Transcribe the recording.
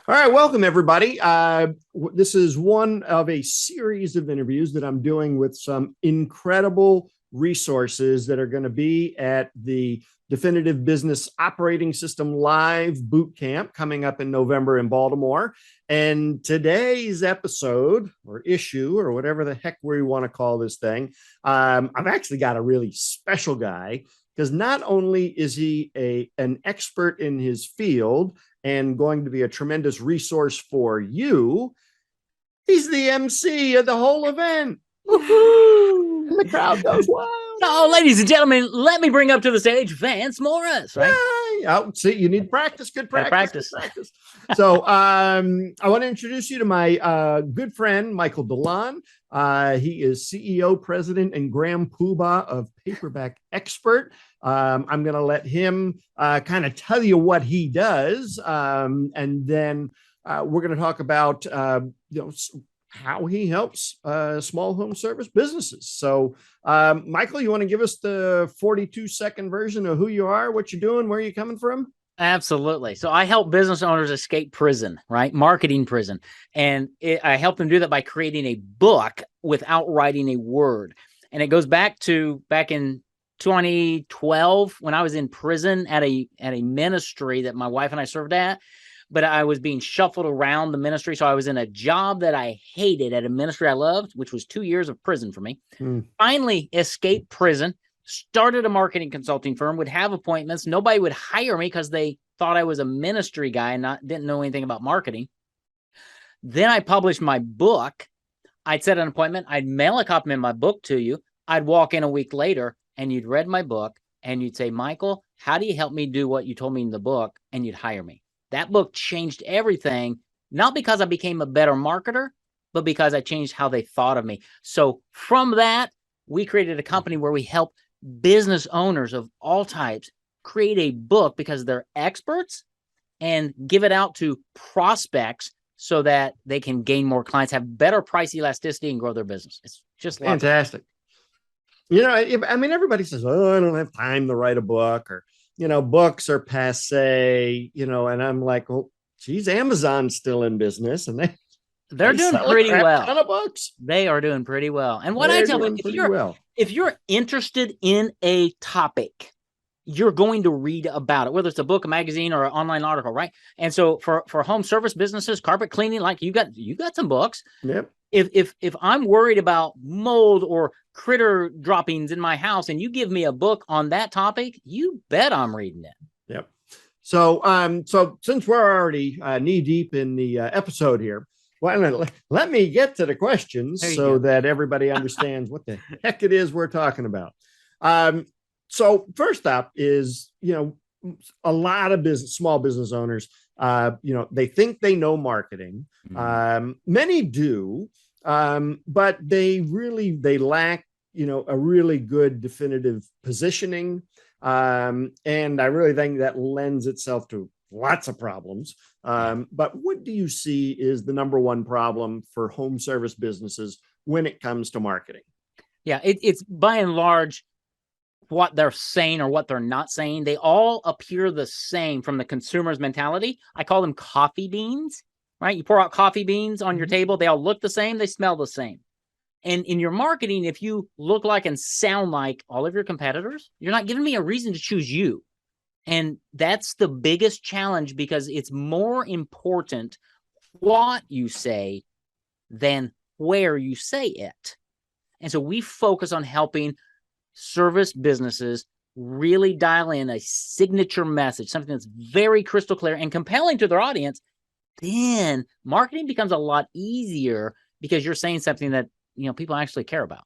All right, welcome everybody. This is one of a series of interviews that I'm doing with some incredible resources that are going to be at the Definitive Business Operating System Live Boot Camp coming up in November in Baltimore. And today's episode or issue or whatever the heck we want to call this thing, I've actually got a really special guy because not only is he an expert in his field and going to be a tremendous resource for you, he's the MC of the whole event. Woohoo! And the crowd goes, wow. Oh, ladies and gentlemen, let me bring up to the stage Vance Morris, right? Yeah, see, you need practice. Good practice. Good practice. So I want to introduce you to my good friend, Michael DeLon. He is CEO, president, and Grand Poobah of Paperback Expert. I'm going to let him kind of tell you what he does. And then we're going to talk about, how he helps small home service businesses. So, Michael, you want to give us the 42-second version of who you are, what you're doing, where you're coming from? Absolutely. So I help business owners escape prison, right? Marketing prison. And I help them do that by creating a book without writing a word. And it goes back in 2012 when I was in prison at a ministry that my wife and I served at. But I was being shuffled around the ministry. So I was in a job that I hated at a ministry I loved, which was 2 years of prison for me. Finally escaped prison, started a marketing consulting firm, would have appointments. Nobody would hire me because they thought I was a ministry guy and didn't know anything about marketing. Then I published my book. I'd set an appointment. I'd mail a copy of my book to you. I'd walk in a week later and you'd read my book and you'd say, Michael, how do you help me do what you told me in the book? And you'd hire me. That book changed everything, not because I became a better marketer, but because I changed how they thought of me. So from that, we created a company where we help business owners of all types create a book because they're experts and give it out to prospects so that they can gain more clients, have better price elasticity, and grow their business. It's just fantastic. Everybody says, oh, I don't have time to write a book, or books are passe, and I'm like, well, geez, Amazon's still in business and they're doing pretty well. Ton of books. They are doing pretty well. And what I tell them, if you're interested in a topic, you're going to read about it, whether it's a book, a magazine, or an online article, right? And so for home service businesses, carpet cleaning, like you got some books. Yep. If I'm worried about mold or critter droppings in my house and you give me a book on that topic, you bet I'm reading it. Yep. So since we're already knee deep in the episode here, let me get to the questions so that everybody understands what the heck it is we're talking about. So first up is, a lot of small business owners, they think they know marketing. Many do, but they lack, a really good definitive positioning. And I really think that lends itself to lots of problems. But what do you see is the number one problem for home service businesses when it comes to marketing? Yeah, it's by and large what they're saying or what they're not saying. They all appear the same from the consumer's mentality. I call them coffee beans, right? You pour out coffee beans on your table. They all look the same. They smell the same. And in your marketing, if you look like and sound like all of your competitors, you're not giving me a reason to choose you. And that's the biggest challenge because it's more important what you say than where you say it. And so we focus on helping service businesses really dial in a signature message, something that's very crystal clear and compelling to their audience. Then marketing becomes a lot easier because you're saying something that people actually care about.